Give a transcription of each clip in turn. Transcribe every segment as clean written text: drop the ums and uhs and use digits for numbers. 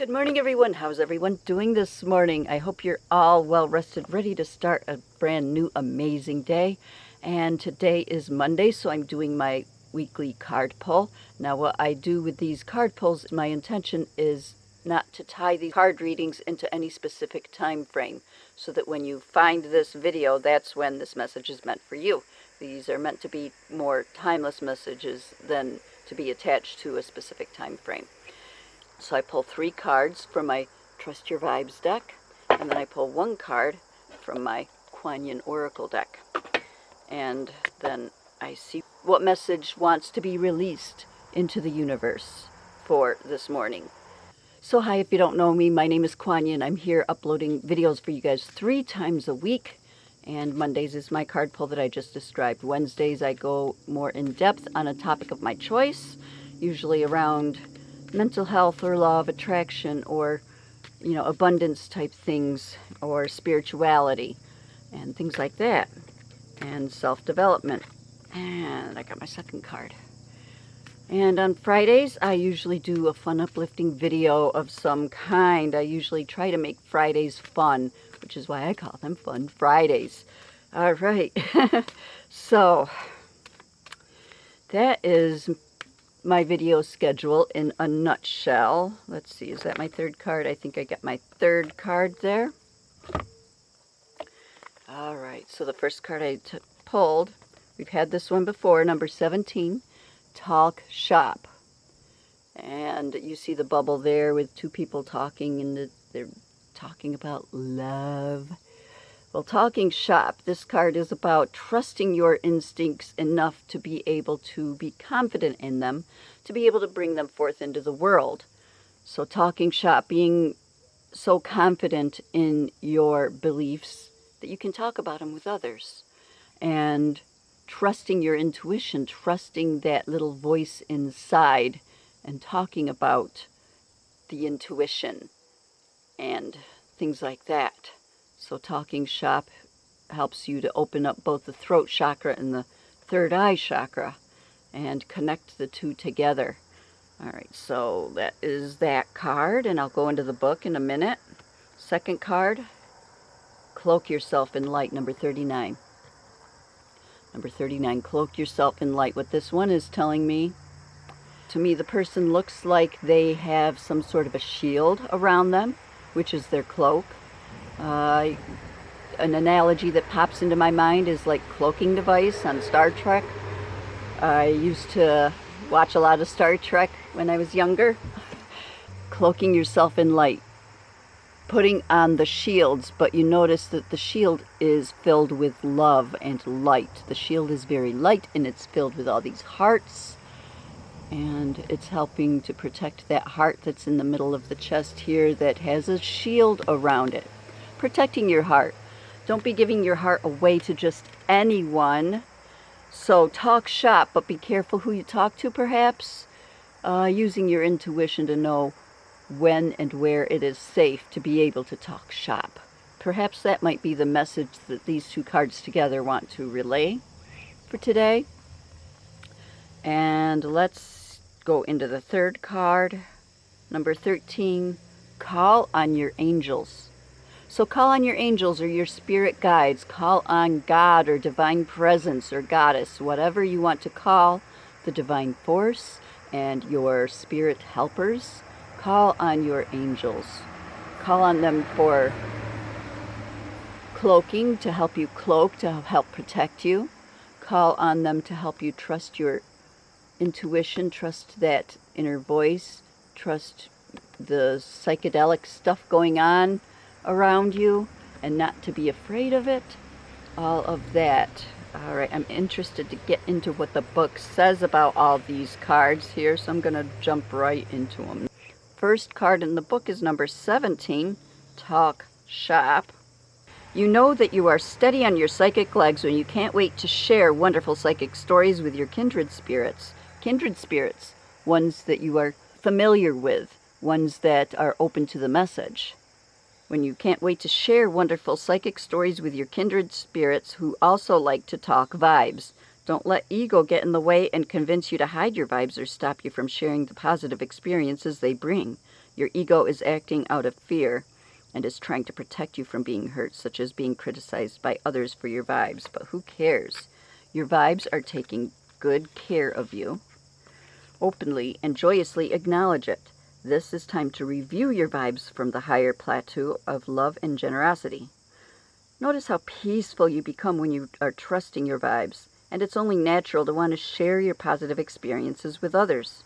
Good morning, everyone. How's everyone doing this morning? I hope you're all well rested, ready to start a brand new amazing day. And today is Monday, so I'm doing my weekly card pull. Now, what I do with these card pulls, my intention is not to tie these card readings into any specific time frame, so that when you find this video, that's when this message is meant for you. These are meant to be more timeless messages than to be attached to a specific time frame. So I pull 3 cards from my Trust Your Vibes deck, and then I pull 1 card from my KuanYin Oracle deck. And then I see what message wants to be released into the universe for this morning. So hi, if you don't know me, my name is KuanYin. I'm here uploading videos for you guys 3 times a week. And Mondays is my card pull that I just described. Wednesdays I go more in depth on a topic of my choice, usually around mental health or law of attraction or, abundance type things or spirituality and things like that, and self-development. And I got my second card. And on Fridays, I usually do a fun, uplifting video of some kind. I usually try to make Fridays fun, which is why I call them Fun Fridays. All right. So that is my video schedule in a nutshell. Let's see, is that my 3rd card? I think I got my 3rd card there. All right, so the first card I pulled, we've had this one before, number 17, Talk Shop. And you see the bubble there with 2 people talking, and they're talking about love. Well, talking shop, this card is about trusting your instincts enough to be able to be confident in them, to be able to bring them forth into the world. So talking shop, being so confident in your beliefs that you can talk about them with others. And trusting your intuition, trusting that little voice inside, and talking about the intuition and things like that. So talking shop helps you to open up both the throat chakra and the 3rd eye chakra and connect the 2 together. All right, so that is that card, and I'll go into the book in a minute. Second card, Cloak Yourself in Light, number 39. Number 39, Cloak Yourself in Light. What this one is telling me, to me, the person looks like they have some sort of a shield around them, which is their cloak. An analogy that pops into my mind is like cloaking device on Star Trek. I used to watch a lot of Star Trek when I was younger. Cloaking yourself in light. Putting on the shields, but you notice that the shield is filled with love and light. The shield is very light, and it's filled with all these hearts. And it's helping to protect that heart that's in the middle of the chest here that has a shield around it. Protecting your heart. Don't be giving your heart away to just anyone. So talk shop, but be careful who you talk to, perhaps. Using your intuition to know when and where it is safe to be able to talk shop. Perhaps that might be the message that these 2 cards together want to relay for today. And let's go into the 3rd card, number 13, Call on Your Angels. So call on your angels or your spirit guides. Call on God or divine presence or goddess, whatever you want to call the divine force and your spirit helpers. Call on your angels. Call on them for cloaking, to help you cloak, to help protect you. Call on them to help you trust your intuition, trust that inner voice, trust the psychedelic stuff going on around you, and not to be afraid of it. All of that. All right, I'm interested to get into what the book says about all these cards here, so I'm going to jump right into them. First card in the book is number 17, Talk Shop. You know that you are steady on your psychic legs when you can't wait to share wonderful psychic stories with your kindred spirits. Kindred spirits, ones that you are familiar with, ones that are open to the message. When you can't wait to share wonderful psychic stories with your kindred spirits who also like to talk vibes. Don't let ego get in the way and convince you to hide your vibes or stop you from sharing the positive experiences they bring. Your ego is acting out of fear and is trying to protect you from being hurt, such as being criticized by others for your vibes. But who cares? Your vibes are taking good care of you. Openly and joyously acknowledge it. This is time to review your vibes from the higher plateau of love and generosity. Notice how peaceful you become when you are trusting your vibes, and it's only natural to want to share your positive experiences with others.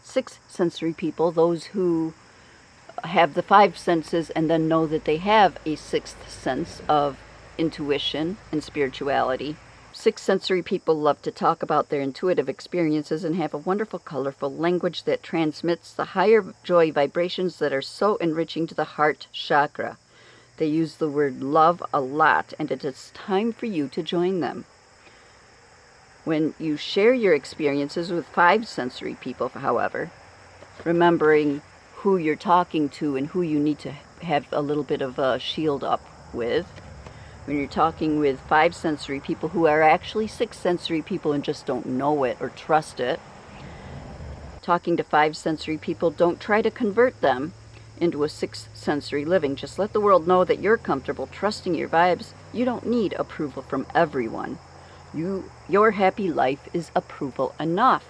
6 sensory people, those who have the 5 senses and then know that they have a 6th sense of intuition and spirituality. 6 sensory people love to talk about their intuitive experiences and have a wonderful, colorful language that transmits the higher joy vibrations that are so enriching to the heart chakra. They use the word love a lot, and it is time for you to join them. When you share your experiences with 5 sensory people, however, remembering who you're talking to and who you need to have a little bit of a shield up with, when you're talking with 5 sensory people who are actually 6 sensory people and just don't know it or trust it, talking to 5 sensory people, don't try to convert them into a 6 sensory living. Just let the world know that you're comfortable trusting your vibes. You don't need approval from everyone. Your happy life is approval enough.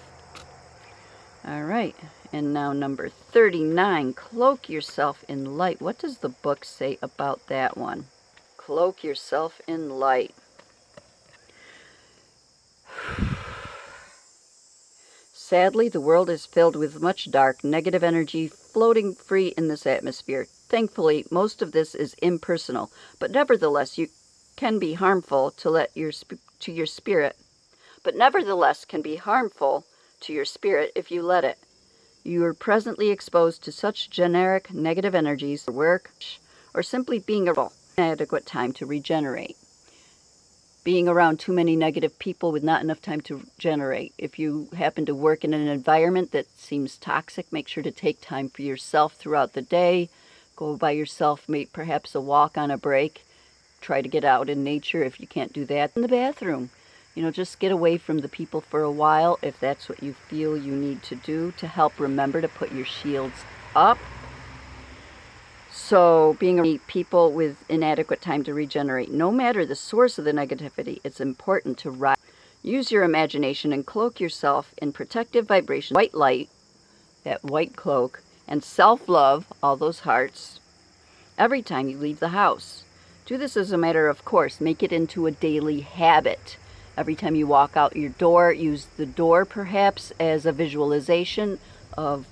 All right, and now number 39, cloak yourself in light. What does the book say about that one? Cloak yourself in light. Sadly, the world is filled with much dark, negative energy floating free in this atmosphere. Thankfully, most of this is impersonal, but nevertheless, you can be harmful to your spirit. But nevertheless, can be harmful to your spirit if you let it. You are presently exposed to such generic negative energies, work, or simply being inadequate time to regenerate. Being around too many negative people with not enough time to regenerate. If you happen to work in an environment that seems toxic, make sure to take time for yourself throughout the day. Go by yourself, make perhaps a walk on a break. Try to get out in nature if you can't do that. In the bathroom. Just get away from the people for a while if that's what you feel you need to do to help remember to put your shields up. So being around people with inadequate time to regenerate, no matter the source of the negativity, it's important to use your imagination and cloak yourself in protective vibration, white light, that white cloak, and self-love, all those hearts, every time you leave the house. Do this as a matter of course. Make it into a daily habit. Every time you walk out your door, use the door perhaps as a visualization of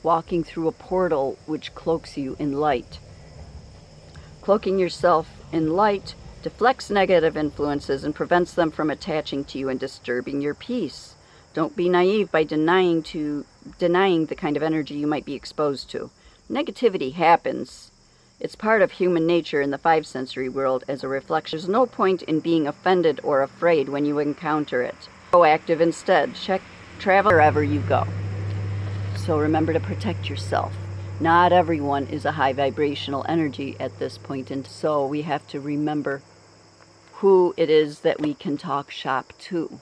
walking through a portal which cloaks you in light. Cloaking yourself in light deflects negative influences and prevents them from attaching to you and disturbing your peace. Don't be naive by denying the kind of energy you might be exposed to. Negativity happens. It's part of human nature in the 5 sensory world as a reflection. There's no point in being offended or afraid when you encounter it. Proactive instead. Travel wherever you go. So remember to protect yourself. Not everyone is a high vibrational energy at this point, and so we have to remember who it is that we can talk shop to,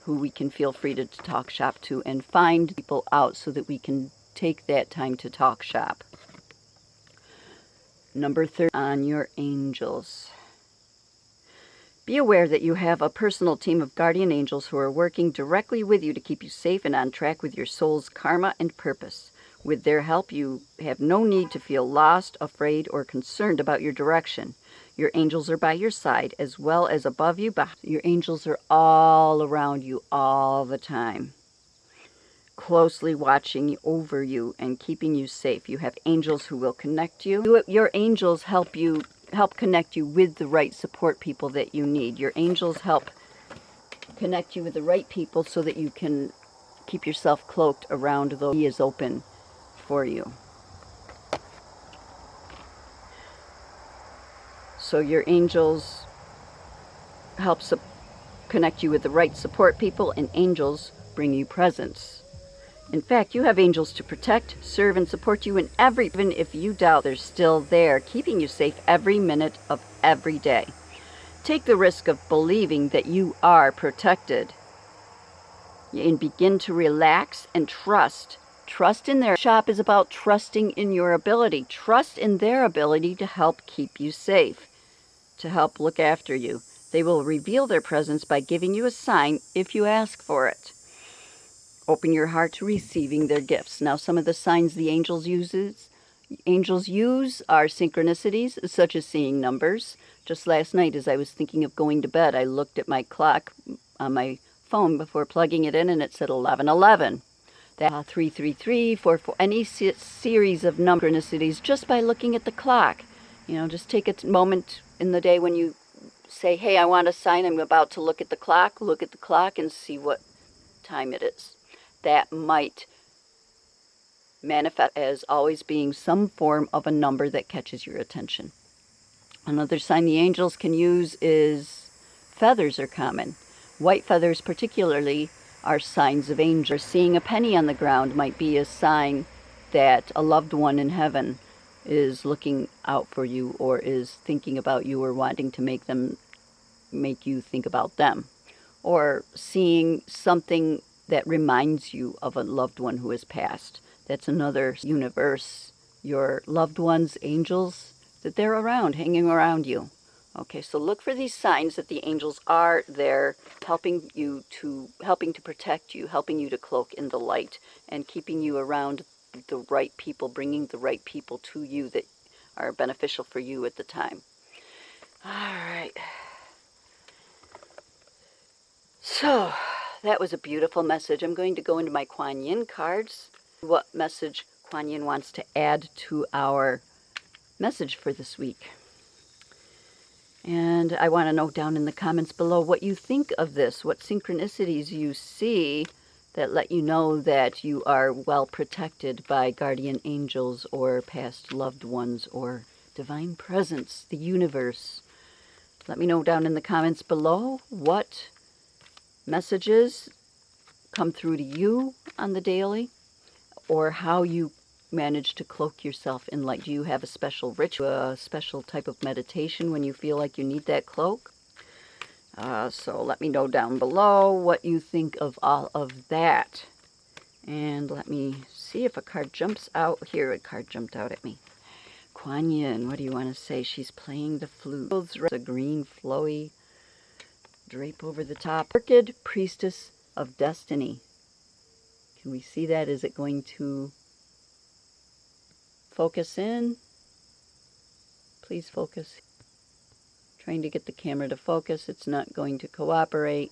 who we can feel free to talk shop to, and find people out so that we can take that time to talk shop. Number 30, on your angels. Be aware that you have a personal team of guardian angels who are working directly with you to keep you safe and on track with your soul's karma and purpose. With their help, you have no need to feel lost, afraid, or concerned about your direction. Your angels are by your side as well as above you. Your angels are all around you all the time, closely watching over you and keeping you safe. You have angels who will connect you. Your angels help connect you with the right support people that you need. Your angels help connect you with the right people so that you can keep yourself cloaked around those He is open for you. So your angels help connect you with the right support people, and angels bring you presents. In fact, you have angels to protect, serve, and support you in even if you doubt, they're still there, keeping you safe every minute of every day. Take the risk of believing that you are protected and begin to relax and trust Trust in their shop is about trusting in your ability. Trust in their ability to help keep you safe, to help look after you. They will reveal their presence by giving you a sign if you ask for it. Open your heart to receiving their gifts. Now, some of the signs the angels use are synchronicities, such as seeing numbers. Just last night, as I was thinking of going to bed, I looked at my clock on my phone before plugging it in, and it said 11:11. That 333, 44, any series of synchronicities just by looking at the clock. Just take a moment in the day when you say, hey, I want a sign, I'm about to look at the clock and see what time it is. That might manifest as always being some form of a number that catches your attention. Another sign the angels can use is feathers are common. White feathers particularly are signs of angels. Seeing a penny on the ground might be a sign that a loved one in heaven is looking out for you or is thinking about you or wanting to make you think about them. Or seeing something that reminds you of a loved one who has passed. That's another universe. Your loved ones, angels, that they're around, hanging around you. Okay, so look for these signs that the angels are there, helping to protect you, helping you to cloak in the light, and keeping you around the right people, bringing the right people to you that are beneficial for you at the time. All right. So, that was a beautiful message. I'm going to go into my KuanYin cards. What message KuanYin wants to add to our message for this week. And I want to know down in the comments below what you think of this, what synchronicities you see that let you know that you are well protected by guardian angels or past loved ones or divine presence, the universe. Let me know down in the comments below what messages come through to you on the daily, or how you manage to cloak yourself in light. Do you have a special ritual, a special type of meditation when you feel like you need that cloak? So let me know down below what you think of all of that. And let me see if a card jumps out. Here, a card jumped out at me. KuanYin, what do you want to say? She's playing the flute. A green flowy drape over the top. Orchid Priestess of Destiny. Can we see that? Is it going to focus in? Please focus. Trying to get the camera to focus. It's not going to cooperate.